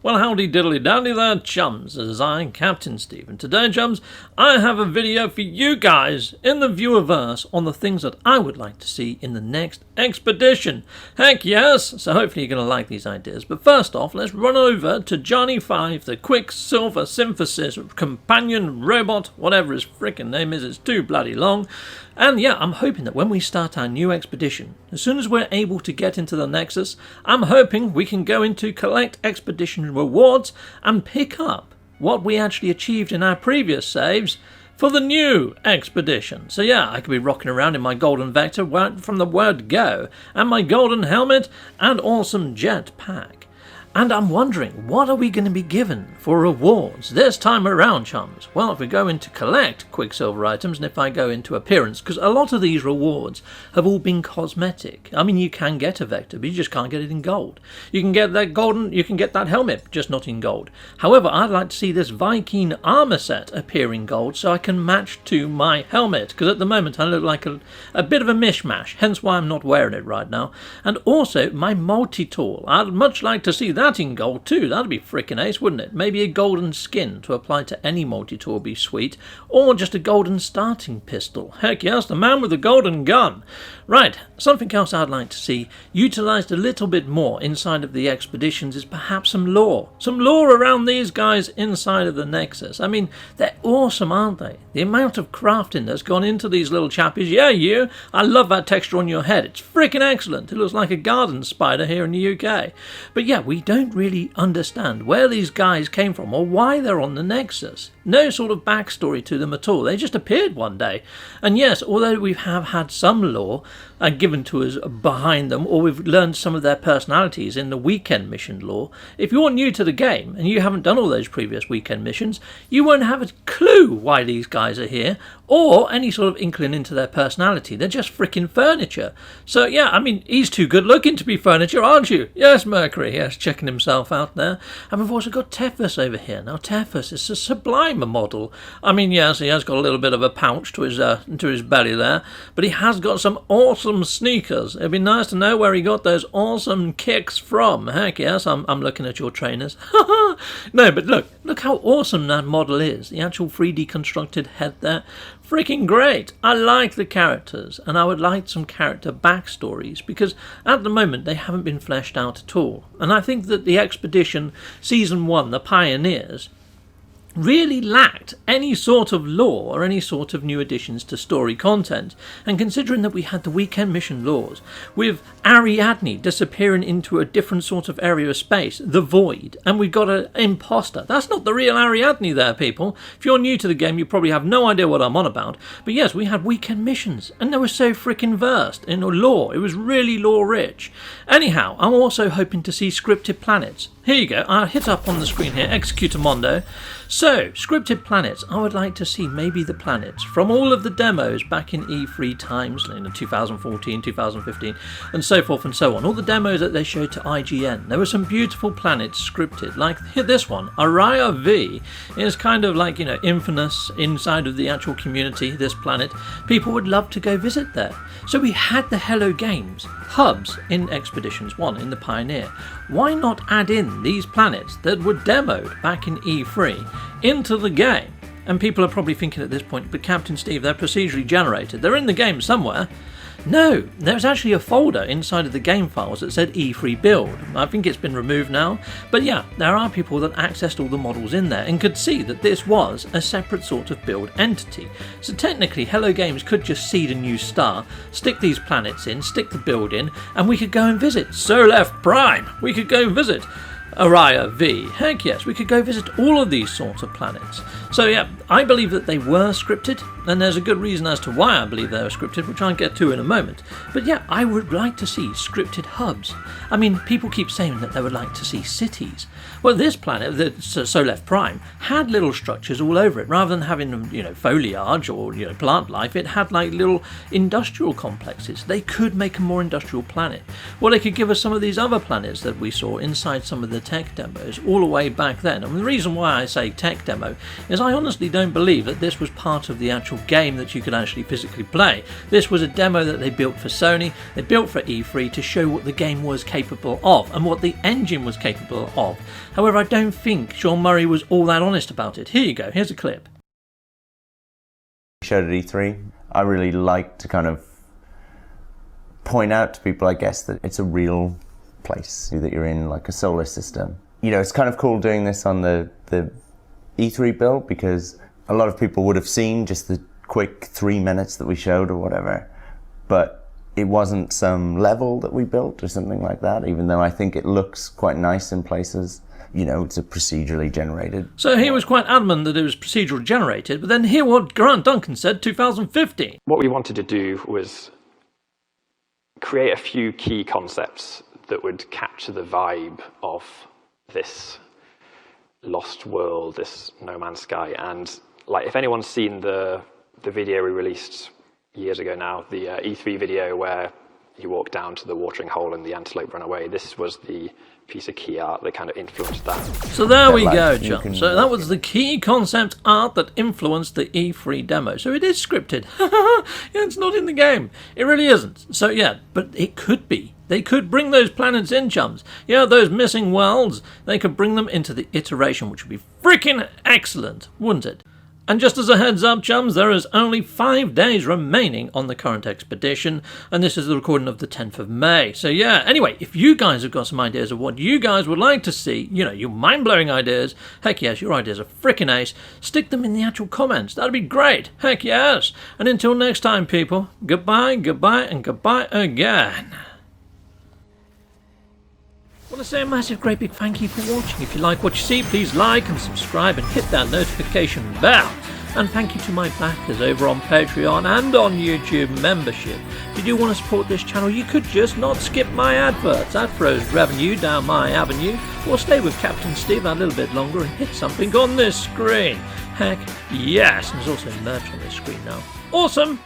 Well, howdy diddly dandy there, chums. As I, Captain Steve, and today, chums, I have a video for you guys in the viewerverse on the things that I would like to see in the next expedition. Heck yes! So hopefully you're going to like these ideas. But first off, let's run over to Johnny 5, the Quicksilver Synthesis Companion Robot, whatever his frickin' name is, it's too bloody long. And yeah, I'm hoping that when we start our new expedition, as soon as we're able to get into the Nexus, I'm hoping we can go into collect expedition rewards and pick up what we actually achieved in our previous saves for the new expedition. So yeah, I could be rocking around in my golden vector from the word go, and my golden helmet and awesome jet pack. And I'm wondering, what are we going to be given for rewards this time around, chums? Well, if we go into collect Quicksilver items, and if I go into appearance, because a lot of these rewards have all been cosmetic. I mean, you can get a vector, but you just can't get it in gold. You can get that golden, you can get that helmet, just not in gold. However, I'd like to see this Viking armor set appear in gold so I can match to my helmet, because at the moment I look like a bit of a mishmash, hence why I'm not wearing it right now. And also, my multi-tool. I'd much like to see that in gold too. That'd be frickin' ace, wouldn't it? Maybe a golden skin to apply to any multi-tool would be sweet, or just a golden starting pistol. Heck yes, the man with the golden gun. Right, something else I'd like to see utilised a little bit more inside of the expeditions is perhaps some lore. Some lore around these guys inside of the Nexus. I mean, they're awesome, aren't they? The amount of crafting that's gone into these little chappies. Yeah, you. I love that texture on your head. It's frickin' excellent. It looks like a garden spider here in the UK. But yeah, we don't really understand where these guys came from or why they're on the Nexus. No sort of backstory to them at all. They just appeared one day. And yes, although we have had some lore given to us behind them, or we've learned some of their personalities in the weekend mission lore, if you're new to the game and you haven't done all those previous weekend missions, you won't have a clue why these guys are here, or any sort of inkling into their personality. They're just freaking furniture. So yeah, I mean, he's too good looking to be furniture, aren't you? Yes, Mercury, yes, checking himself out there. And we've also got Tethys over here. Now, Tethys is a sublime model. I mean, yes, he has got a little bit of a pouch to his belly there, but he has got some awesome sneakers. It'd be nice to know where he got those awesome kicks from. Heck yes, I'm looking at your trainers. No, but look how awesome that model is. The actual 3D constructed head there. Freaking great. I like the characters, and I would like some character backstories, because at the moment they haven't been fleshed out at all. And I think that the Expedition Season 1, the Pioneers, really lacked any sort of lore or any sort of new additions to story content. And considering that we had the weekend mission lores with Ariadne disappearing into a different sort of area of space, the Void, and we got an imposter. That's not the real Ariadne there, people. If you're new to the game, you probably have no idea what I'm on about. But yes, we had weekend missions, and they were so freaking versed in lore. It was really lore rich. Anyhow, I'm also hoping to see scripted planets. Here you go, I'll hit up on the screen here, Executamondo. So, scripted planets, I would like to see maybe the planets from all of the demos back in E3 times, 2014, 2015, and so forth and so on. All the demos that they showed to IGN. There were some beautiful planets scripted, like this one, Araya V, is kind of like, infamous inside of the actual community, this planet. People would love to go visit there. So we had the Hello Games hubs in Expeditions 1 in the Pioneer. Why not add in these planets that were demoed back in E3 into the game? And people are probably thinking at this point, but Captain Steve, they're procedurally generated. They're in the game somewhere. No, there's actually a folder inside of the game files that said E3 build. I think it's been removed now. But yeah, there are people that accessed all the models in there and could see that this was a separate sort of build entity. So technically, Hello Games could just seed a new star, stick these planets in, stick the build in, and we could go and visit Solef Prime. We could go and visit Araya V. Heck yes, we could go visit all of these sorts of planets. So yeah, I believe that they were scripted, and there's a good reason as to why I believe they were scripted, which I'll get to in a moment. But yeah, I would like to see scripted hubs. I mean, people keep saying that they would like to see cities. Well, this planet, the Solef Prime, had little structures all over it. Rather than having, foliage or, plant life, it had like little industrial complexes. They could make a more industrial planet. Well, they could give us some of these other planets that we saw inside some of the tech demos all the way back then. And the reason why I say tech demo is I honestly don't believe that this was part of the actual game that you could actually physically play. This was a demo that they built for Sony, they built for E3 to show what the game was capable of and what the engine was capable of. However, I don't think Sean Murray was all that honest about it. Here you go, here's a clip. Showed at E3. I really like to kind of point out to people, I guess, that it's a real place, that you're in like a solar system. You know, it's kind of cool doing this on the E3 build because a lot of people would have seen just the quick 3 minutes that we showed or whatever, but it wasn't some level that we built or something like that, even though I think it looks quite nice in places. You know, it's a procedurally generated. So he was quite adamant that it was procedurally generated, but then hear what Grant Duncan said 2015. What we wanted to do was create a few key concepts that would capture the vibe of this lost world, this No Man's Sky. And like, if anyone's seen the video we released years ago now, the E3 video where you walk down to the watering hole and the antelope run away, this was the piece of key art that kind of influenced that. So there we go, John. So that was the key concept art that influenced the E3 demo. So it is scripted. Yeah, it's not in the game. It really isn't. So yeah, but it could be. They could bring those planets in, chums. Yeah, those missing worlds. They could bring them into the iteration, which would be freaking excellent, wouldn't it? And just as a heads up, chums, there is only 5 days remaining on the current expedition, and this is the recording of the 10th of May. So yeah, anyway, if you guys have got some ideas of what you guys would like to see, you know, your mind-blowing ideas, heck yes, your ideas are freaking ace, stick them in the actual comments. That'd be great. Heck yes. And until next time, people, goodbye, goodbye, and goodbye again. I want to say a massive great big thank you for watching. If you like what you see, please like and subscribe and hit that notification bell. And thank you to my backers over on Patreon and on YouTube membership. If you do want to support this channel, you could just not skip my adverts. That throws revenue down my avenue. Or stay with Captain Steve a little bit longer and hit something on this screen. Heck yes, and there's also merch on this screen now. Awesome!